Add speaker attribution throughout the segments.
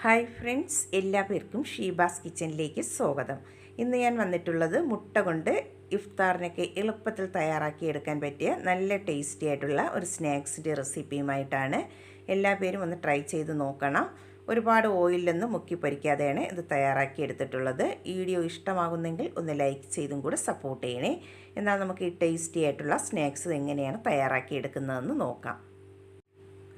Speaker 1: Hi friends, എല്ലാവർക്കും ഷീബാസ് കിച്ചണിലേക്ക് സ്വാഗതം. ഇന്ന് ഞാൻ വന്നിട്ടുള്ളത് മുട്ട കൊണ്ട് ഇഫ്താറിനൊക്കെ എളുപ്പത്തിൽ തയ്യാറാക്കിയെടുക്കാൻ പറ്റിയ നല്ല ടേസ്റ്റി ആയിട്ടുള്ള ഒരു സ്നാക്സിൻ്റെ റെസിപ്പിയുമായിട്ടാണ്. എല്ലാ പേരും ഒന്ന് ട്രൈ ചെയ്ത് നോക്കണം. ഒരുപാട് ഓയിലൊന്നും മുക്കി പൊരിക്കാതെയാണ് ഇത് തയ്യാറാക്കിയെടുത്തിട്ടുള്ളത്. വീഡിയോ ഇഷ്ടമാകുന്നെങ്കിൽ ഒന്ന് ലൈക്ക് ചെയ്തും കൂടെ സപ്പോർട്ട് ചെയ്യണേ. എന്നാൽ നമുക്ക് ഈ ടേസ്റ്റി ആയിട്ടുള്ള സ്നാക്സ് എങ്ങനെയാണ് തയ്യാറാക്കിയെടുക്കുന്നതെന്ന് നോക്കാം.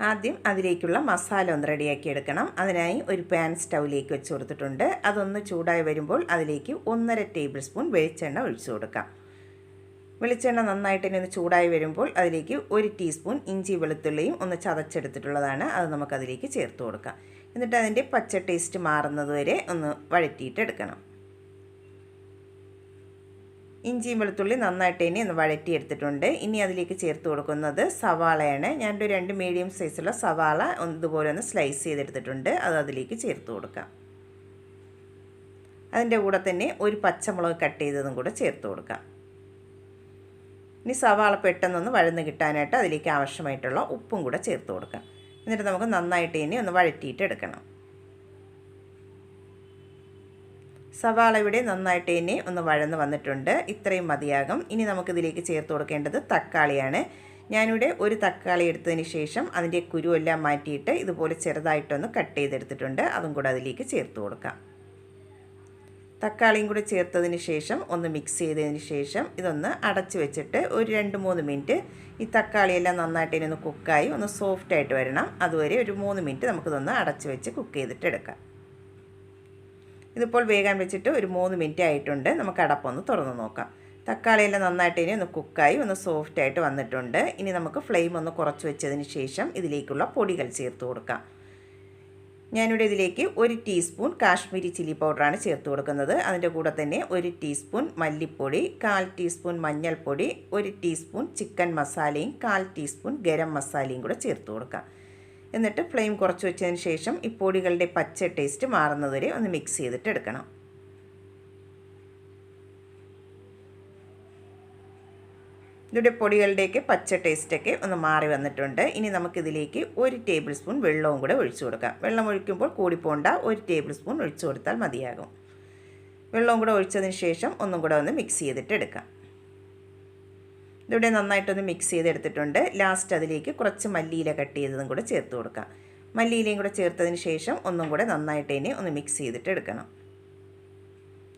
Speaker 1: ആദ്യം അതിലേക്കുള്ള മസാല ഒന്ന് റെഡിയാക്കി എടുക്കണം. അതിനായി ഒരു പാൻ സ്റ്റൗവിലേക്ക് വെച്ച് കൊടുത്തിട്ടുണ്ട്. അതൊന്ന് ചൂടായി വരുമ്പോൾ അതിലേക്ക് 1.5 ടേബിൾ സ്പൂൺ വെളിച്ചെണ്ണ ഒഴിച്ചു കൊടുക്കാം. വെളിച്ചെണ്ണ നന്നായിട്ട് ഒന്ന് ചൂടായി വരുമ്പോൾ അതിലേക്ക് 1 ടീസ്പൂൺ ഇഞ്ചി വെളുത്തുള്ളിയും ഒന്ന് ചതച്ചെടുത്തിട്ടുള്ളതാണ്. അത് നമുക്കതിലേക്ക് ചേർത്ത് കൊടുക്കാം. എന്നിട്ട് അതിൻ്റെ പച്ച ടേസ്റ്റ് മാറുന്നതുവരെ ഒന്ന് വഴറ്റിയിട്ടെടുക്കണം. ഇഞ്ചിയും വെളുത്തുള്ളി നന്നായിട്ട് ഇനി ഒന്ന് വഴറ്റിയെടുത്തിട്ടുണ്ട്. ഇനി അതിലേക്ക് ചേർത്ത് കൊടുക്കുന്നത് സവാളയാണ്. ഞാനൊരു 2 മീഡിയം സൈസുള്ള സവാള ഇതുപോലെ ഒന്ന് സ്ലൈസ് ചെയ്തെടുത്തിട്ടുണ്ട്. അത് അതിലേക്ക് ചേർത്ത് കൊടുക്കാം. അതിൻ്റെ കൂടെ തന്നെ ഒരു പച്ചമുളക് കട്ട് ചെയ്തതും കൂടെ ചേർത്ത് കൊടുക്കാം. ഇനി സവാള പെട്ടെന്നൊന്ന് വഴന്ന് കിട്ടാനായിട്ട് അതിലേക്ക് ആവശ്യമായിട്ടുള്ള ഉപ്പും കൂടെ ചേർത്ത് കൊടുക്കാം. എന്നിട്ട് നമുക്ക് നന്നായിട്ട് ഇനി ഒന്ന് വഴറ്റിയിട്ട് എടുക്കണം. സവാള ഇവിടെ നന്നായിട്ട് ഇനി ഒന്ന് വഴന്ന് വന്നിട്ടുണ്ട്. ഇത്രയും മതിയാകും. ഇനി നമുക്കിതിലേക്ക് ചേർത്ത് കൊടുക്കേണ്ടത് തക്കാളിയാണ്. ഞാനിവിടെ ഒരു തക്കാളി എടുത്തതിന് ശേഷം അതിൻ്റെ കുരുവെല്ലാം മാറ്റിയിട്ട് ഇതുപോലെ ചെറുതായിട്ടൊന്ന് കട്ട് ചെയ്തെടുത്തിട്ടുണ്ട്. അതും കൂടെ അതിലേക്ക് ചേർത്ത് കൊടുക്കാം. തക്കാളിയും കൂടെ ചേർത്തതിന് ശേഷം ഒന്ന് മിക്സ് ചെയ്തതിന് ശേഷം ഇതൊന്ന് അടച്ചു വെച്ചിട്ട് ഒരു 2-3 മിനിറ്റ് ഈ തക്കാളിയെല്ലാം നന്നായിട്ട് ഇനി ഒന്ന് കുക്കായി ഒന്ന് സോഫ്റ്റായിട്ട് വരണം. അതുവരെ ഒരു 3 മിനിറ്റ് നമുക്കിതൊന്ന് അടച്ചു വെച്ച് കുക്ക് ചെയ്തിട്ട് എടുക്കാം. ഇതിപ്പോൾ വേഗം വെച്ചിട്ട് ഒരു 3 മിനിറ്റ് ആയിട്ടുണ്ട്. നമുക്ക് അടപ്പൊന്ന് തുറന്ന് നോക്കാം. തക്കാളിയെല്ലാം നന്നായിട്ട് ഇനി ഒന്ന് കുക്കായി ഒന്ന് സോഫ്റ്റായിട്ട് വന്നിട്ടുണ്ട്. ഇനി നമുക്ക് ഫ്ലെയിം ഒന്ന് കുറച്ച് വെച്ചതിന് ശേഷം ഇതിലേക്കുള്ള പൊടികൾ ചേർത്ത് കൊടുക്കാം. ഞാനിവിടെ ഇതിലേക്ക് 1 ടീസ്പൂൺ കാശ്മീരി ചില്ലി പൗഡറാണ് ചേർത്ത് കൊടുക്കുന്നത്. അതിൻ്റെ കൂടെ തന്നെ 1 ടീസ്പൂൺ മല്ലിപ്പൊടി, 1/4 ടീസ്പൂൺ മഞ്ഞൾപ്പൊടി, 1 ടീസ്പൂൺ ചിക്കൻ മസാലയും 1/4 ടീസ്പൂൺ ഗരം മസാലയും കൂടെ ചേർത്ത് കൊടുക്കാം. എന്നിട്ട് ഫ്ലെയിം കുറച്ച് വെച്ചതിന് ശേഷം ഈ പൊടികളുടെ പച്ച ടേസ്റ്റ് മാറുന്നതുവരെ ഒന്ന് മിക്സ് ചെയ്തിട്ട് എടുക്കണം. ഇതിൻ്റെ പൊടികളുടെയൊക്കെ പച്ച ടേസ്റ്റൊക്കെ ഒന്ന് മാറി വന്നിട്ടുണ്ട്. ഇനി നമുക്കിതിലേക്ക് 1 ടേബിൾ സ്പൂൺ വെള്ളവും കൂടെ ഒഴിച്ചു കൊടുക്കാം. വെള്ളം ഒഴിക്കുമ്പോൾ കൂടിപ്പോണ്ട, 1 ടേബിൾ സ്പൂൺ ഒഴിച്ചു കൊടുത്താൽ മതിയാകും. വെള്ളവും കൂടെ ഒഴിച്ചതിന് ശേഷം ഒന്നും കൂടെ ഒന്ന് മിക്സ് ചെയ്തിട്ട് എടുക്കാം. ഇതിവിടെ നന്നായിട്ടൊന്ന് മിക്സ് ചെയ്തെടുത്തിട്ടുണ്ട്. ലാസ്റ്റ് അതിലേക്ക് കുറച്ച് മല്ലിയില കട്ട് ചെയ്തതും കൂടെ ചേർത്ത് കൊടുക്കാം. മല്ലിയിലയും കൂടെ ചേർത്തതിന് ശേഷം ഒന്നും കൂടെ നന്നായിട്ട് ഇനി ഒന്ന് മിക്സ് ചെയ്തിട്ട് എടുക്കണം.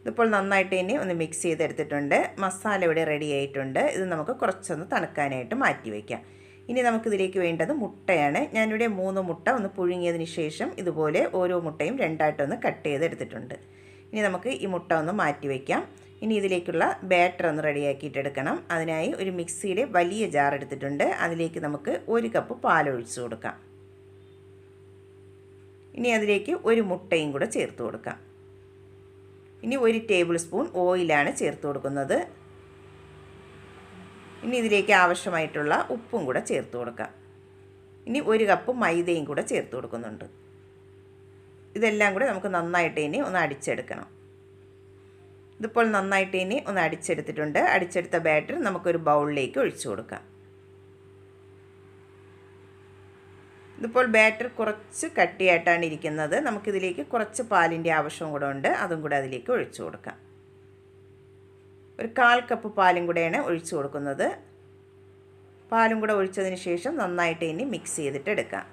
Speaker 1: ഇതിപ്പോൾ നന്നായിട്ട് ഇനി ഒന്ന് മിക്സ് ചെയ്തെടുത്തിട്ടുണ്ട്. മസാല ഇവിടെ റെഡി ആയിട്ടുണ്ട്. ഇത് നമുക്ക് കുറച്ചൊന്ന് തണുക്കാനായിട്ട് മാറ്റി വയ്ക്കാം. ഇനി നമുക്കിതിലേക്ക് വേണ്ടത് മുട്ടയാണ്. ഞാനിവിടെ 3 മുട്ട ഒന്ന് പുഴുങ്ങിയതിന് ശേഷം ഇതുപോലെ ഓരോ മുട്ടയും 2ആയിട്ടൊന്ന് കട്ട് ചെയ്തെടുത്തിട്ടുണ്ട്. ഇനി നമുക്ക് ഈ മുട്ട ഒന്ന് മാറ്റി വയ്ക്കാം. ഇനി ഇതിലേക്കുള്ള ബാറ്റർ ഒന്ന് റെഡിയാക്കിയിട്ടെടുക്കണം. അതിനായി ഒരു മിക്സിയുടെ വലിയ ജാർ എടുത്തിട്ടുണ്ട്. അതിലേക്ക് നമുക്ക് 1 കപ്പ് പാലൊഴിച്ച് കൊടുക്കാം. ഇനി അതിലേക്ക് ഒരു മുട്ടയും കൂടെ ചേർത്ത് കൊടുക്കാം. ഇനി 1 ടേബിൾ സ്പൂൺ ഓയിലാണ് ചേർത്ത് കൊടുക്കുന്നത്. ഇനി ഇതിലേക്ക് ആവശ്യമായിട്ടുള്ള ഉപ്പും കൂടെ ചേർത്ത് കൊടുക്കാം. ഇനി 1 കപ്പ് മൈദയും കൂടെ ചേർത്ത് കൊടുക്കുന്നുണ്ട്. ഇതെല്ലാം കൂടെ നമുക്ക് നന്നായിട്ട് ഇനി ഒന്ന് അടിച്ചെടുക്കണം. ഇതിപ്പോൾ നന്നായിട്ട് ഇനി ഒന്ന് അടിച്ചെടുത്തിട്ടുണ്ട്. അടിച്ചെടുത്ത ബാറ്റർ നമുക്കൊരു ബൗളിലേക്ക് ഒഴിച്ചു കൊടുക്കാം. ഇതിപ്പോൾ ബാറ്റർ കുറച്ച് കട്ടിയായിട്ടാണ് ഇരിക്കുന്നത്. നമുക്കിതിലേക്ക് കുറച്ച് പാലിൻ്റെ ആവശ്യവും കൂടെ ഉണ്ട്. അതും കൂടെ അതിലേക്ക് ഒഴിച്ചു കൊടുക്കാം. ഒരു 1/4 കപ്പ് പാലും കൂടെയാണ് ഒഴിച്ചു കൊടുക്കുന്നത്. പാലും കൂടെ ഒഴിച്ചതിന് ശേഷം നന്നായിട്ട് ഇനി മിക്സ് ചെയ്തിട്ട് എടുക്കാം.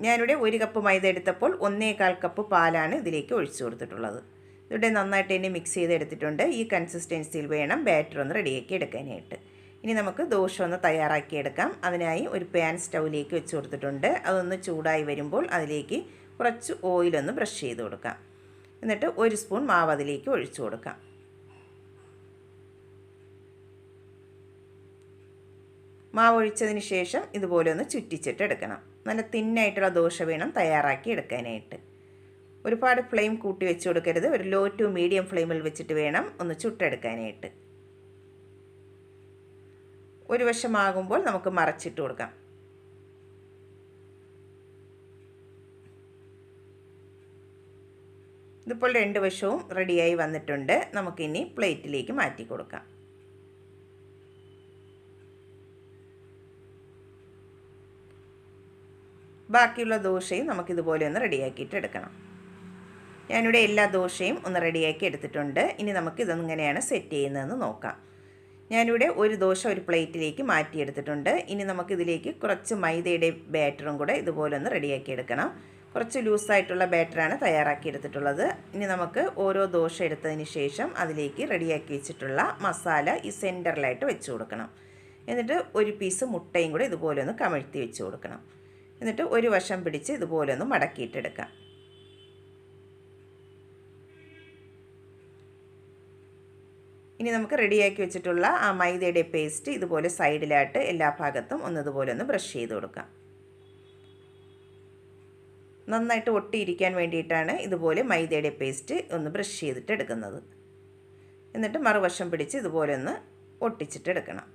Speaker 1: ഞാനിവിടെ 1 കപ്പ് മൈദ എടുത്തപ്പോൾ 1/4 കപ്പ് പാലാണ് ഇതിലേക്ക് ഒഴിച്ചു കൊടുത്തിട്ടുള്ളത്. ഇവിടെ നന്നായിട്ട് ഇനി മിക്സ് ചെയ്തെടുത്തിട്ടുണ്ട്. ഈ കൺസിസ്റ്റൻസിയിൽ വേണം ബാറ്റർ ഒന്ന് റെഡിയാക്കി എടുക്കാനായിട്ട്. ഇനി നമുക്ക് ദോശ ഒന്ന് തയ്യാറാക്കിയെടുക്കാം. അതിനായി ഒരു പാൻ സ്റ്റൗവിലേക്ക് വെച്ച് കൊടുത്തിട്ടുണ്ട്. അതൊന്ന് ചൂടായി വരുമ്പോൾ അതിലേക്ക് കുറച്ച് ഓയിലൊന്ന് ബ്രഷ് ചെയ്ത് കൊടുക്കാം. എന്നിട്ട് 1 സ്പൂൺ മാവ് അതിലേക്ക് ഒഴിച്ചു കൊടുക്കാം. മാവ് ഒഴിച്ചതിന് ശേഷം ഇതുപോലെ ഒന്ന് ചുറ്റിച്ചിട്ട് എടുക്കണം. നല്ല തിന്നായിട്ടുള്ള ദോശ വേണം തയ്യാറാക്കി എടുക്കാനായിട്ട്. ഒരുപാട് ഫ്ലെയിം കൂട്ടി വെച്ച് കൊടുക്കരുത്. ഒരു ലോ ടു മീഡിയം ഫ്ലെയിമിൽ വെച്ചിട്ട് വേണം ഒന്ന് ചുട്ടെടുക്കാനായിട്ട്. ഒരു വശമാകുമ്പോൾ നമുക്ക് മറച്ചിട്ട് കൊടുക്കാം. ഇതിപ്പോൾ 2 വശവും റെഡിയായി വന്നിട്ടുണ്ട്. നമുക്കിനി പ്ലേറ്റിലേക്ക് മാറ്റി കൊടുക്കാം. ബാക്കിയുള്ള ദോശയും നമുക്കിതുപോലെ ഒന്ന് റെഡിയാക്കിയിട്ട് എടുക്കണം. ഞാനിവിടെ എല്ലാ ദോശയും ഒന്ന് റെഡിയാക്കി എടുത്തിട്ടുണ്ട്. ഇനി നമുക്കിതൊന്നിങ്ങനെയാണ് സെറ്റ് ചെയ്യുന്നതെന്ന് നോക്കാം. ഞാനിവിടെ ഒരു ദോശ ഒരു പ്ലേറ്റിലേക്ക് മാറ്റിയെടുത്തിട്ടുണ്ട്. ഇനി നമുക്കിതിലേക്ക് കുറച്ച് മൈദയുടെ ബാറ്ററും കൂടെ ഇതുപോലെ ഒന്ന് റെഡിയാക്കി എടുക്കണം. കുറച്ച് ലൂസായിട്ടുള്ള ബാറ്ററാണ് തയ്യാറാക്കി എടുത്തിട്ടുള്ളത്. ഇനി നമുക്ക് ഓരോ ദോശ എടുത്തതിന് ശേഷം അതിലേക്ക് റെഡിയാക്കി വെച്ചിട്ടുള്ള മസാല ഈ സെൻറ്ററിലായിട്ട് വെച്ച് കൊടുക്കണം. എന്നിട്ട് ഒരു പീസ് മുട്ടയും കൂടെ ഇതുപോലെ ഒന്ന് കമഴ്ത്തി വെച്ച് കൊടുക്കണം. എന്നിട്ട് ഒരു വശം പിടിച്ച് ഇതുപോലെ ഒന്ന് മടക്കിയിട്ടെടുക്കാം. ഇനി നമുക്ക് റെഡിയാക്കി വെച്ചിട്ടുള്ള ആ മൈദയുടെ പേസ്റ്റ് ഇതുപോലെ സൈഡിലായിട്ട് എല്ലാ ഭാഗത്തും ഇതുപോലെ ഒന്ന് ബ്രഷ് ചെയ്ത് കൊടുക്കാം. നന്നായിട്ട് ഒട്ടിയിരിക്കാൻ വേണ്ടിയിട്ടാണ് ഇതുപോലെ മൈദയുടെ പേസ്റ്റ് ഒന്ന് ബ്രഷ് ചെയ്തിട്ട് എടുക്കുന്നത്. എന്നിട്ട് മറുവശം പിടിച്ച് ഇതുപോലെ ഒന്ന് ഒട്ടിച്ചിട്ടെടുക്കണം.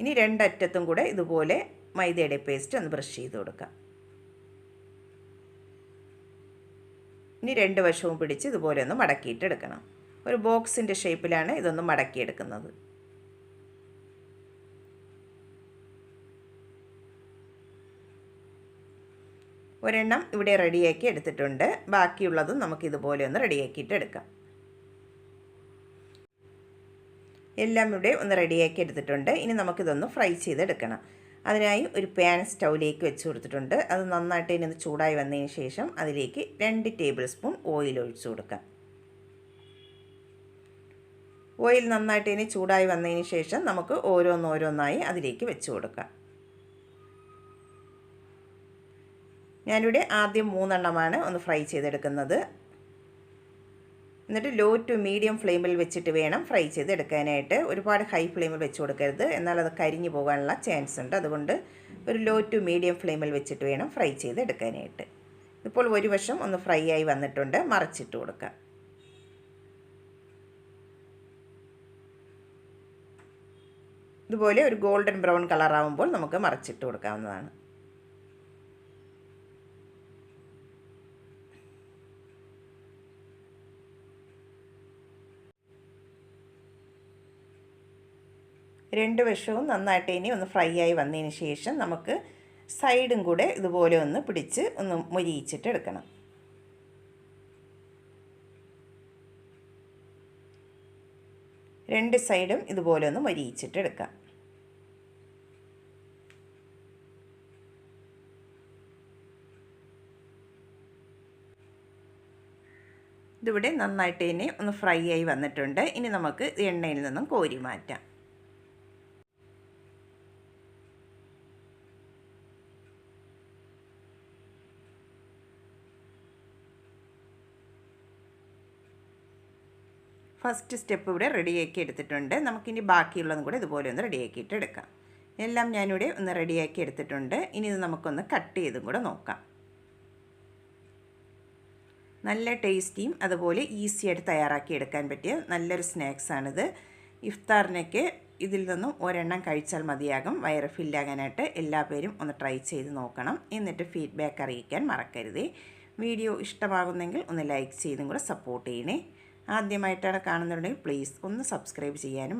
Speaker 1: ഇനി രണ്ടറ്റത്തും കൂടെ ഇതുപോലെ മൈദയുടെ പേസ്റ്റ് ഒന്ന് ബ്രഷ് ചെയ്ത് കൊടുക്കാം. ഇനി രണ്ട് വശവും പിടിച്ച് ഇതുപോലെ ഒന്ന് മടക്കിയിട്ടെടുക്കണം. ഒരു ബോക്സിൻ്റെ ഷേപ്പിലാണ് ഇതൊന്ന് മടക്കിയെടുക്കുന്നത്. ഒരെണ്ണം ഇവിടെ റെഡിയാക്കി എടുത്തിട്ടുണ്ട്. ബാക്കിയുള്ളതും നമുക്കിതുപോലെ ഒന്ന് റെഡിയാക്കിയിട്ട് എടുക്കാം. എല്ലാം ഇവിടെ ഒന്ന് റെഡിയാക്കി എടുത്തിട്ടുണ്ട്. ഇനി നമുക്കിതൊന്ന് ഫ്രൈ ചെയ്തെടുക്കണം. അതിനായി ഒരു പാൻ സ്റ്റൗവിലേക്ക് വെച്ച് കൊടുത്തിട്ടുണ്ട്. അത് നന്നായിട്ട് ഇനി ചൂടായി വന്നതിന് ശേഷം അതിലേക്ക് 2 ടേബിൾ സ്പൂൺ ഓയിൽ ഒഴിച്ചു കൊടുക്കാം. ഓയിൽ നന്നായിട്ട് ഇനി ചൂടായി വന്നതിന് ശേഷം നമുക്ക് ഓരോന്നോരോന്നായി അതിലേക്ക് വെച്ച് കൊടുക്കാം. ഞാനിവിടെ ആദ്യം 3 എണ്ണമാണ് ഒന്ന് ഫ്രൈ ചെയ്തെടുക്കുന്നത്. എന്നിട്ട് ലോ ടു മീഡിയം ഫ്ലെയിമിൽ വെച്ചിട്ട് വേണം ഫ്രൈ ചെയ്തെടുക്കാനായിട്ട്. ഒരുപാട് ഹൈ ഫ്ലെയിമിൽ വെച്ച് കൊടുക്കരുത്, എന്നാൽ അത് കരിഞ്ഞു പോകാനുള്ള ചാൻസ് ഉണ്ട്. അതുകൊണ്ട് ഒരു ലോ ടു മീഡിയം ഫ്ലെയിമിൽ വെച്ചിട്ട് വേണം ഫ്രൈ ചെയ്തെടുക്കാനായിട്ട്. ഇപ്പോൾ ഒരു വശം ഒന്ന് ഫ്രൈ ആയി വന്നിട്ടുണ്ട്. മറിച്ചിട്ട് കൊടുക്കാം. ഇതുപോലെ ഒരു ഗോൾഡൻ ബ്രൗൺ കളറാവുമ്പോൾ നമുക്ക് മറിച്ചിട്ട് കൊടുക്കാവുന്നതാണ്. രണ്ട് വശവും നന്നായിട്ട് ഇനി ഒന്ന് ഫ്രൈ ആയി വന്നതിന് ശേഷം നമുക്ക് സൈഡും കൂടെ ഇതുപോലെ ഒന്ന് പിടിച്ച് ഒന്ന് മൊരിയിച്ചിട്ട് എടുക്കണം. രണ്ട് സൈഡും ഇതുപോലെ ഒന്ന് മൊരിയിച്ചിട്ട് എടുക്കാം. ഇതിവിടെ നന്നായിട്ട് ഇനി ഒന്ന് ഫ്രൈ ആയി വന്നിട്ടുണ്ട്. ഇനി നമുക്ക് എണ്ണയിൽ നിന്നും കോരി മാറ്റാം. ഫസ്റ്റ് സ്റ്റെപ്പ് ഇവിടെ റെഡിയാക്കി എടുത്തിട്ടുണ്ട്. നമുക്കിനി ബാക്കിയുള്ളതും കൂടെ ഇതുപോലെ ഒന്ന് റെഡിയാക്കിയിട്ട് എടുക്കാം. എല്ലാം ഞാനിവിടെ ഒന്ന് റെഡിയാക്കി എടുത്തിട്ടുണ്ട്. ഇനി ഇത് നമുക്കൊന്ന് കട്ട് ചെയ്തും കൂടെ നോക്കാം. നല്ല ടേസ്റ്റിയും അതുപോലെ ഈസിയായിട്ട് തയ്യാറാക്കി എടുക്കാൻ പറ്റിയ നല്ലൊരു സ്നാക്സാണിത്. ഇഫ്താറിനൊക്കെ ഇതിൽ നിന്നും ഒരെണ്ണം കഴിച്ചാൽ മതിയാകും. വയറ് ഫില്ലാകാനായിട്ട് എല്ലാ പേരും ഒന്ന് ട്രൈ ചെയ്ത് നോക്കണം. എന്നിട്ട് ഫീഡ്ബാക്ക് അറിയിക്കാൻ മറക്കരുതേ. വീഡിയോ ഇഷ്ടമാകുന്നെങ്കിൽ ഒന്ന് ലൈക്ക് ചെയ്തും കൂടെ സപ്പോർട്ട് ചെയ്യണേ. ആദ്യമായിട്ടാണ് കാണുന്നുണ്ടെങ്കിൽ പ്ലീസ് ഒന്ന് സബ്സ്ക്രൈബ് ചെയ്യാനും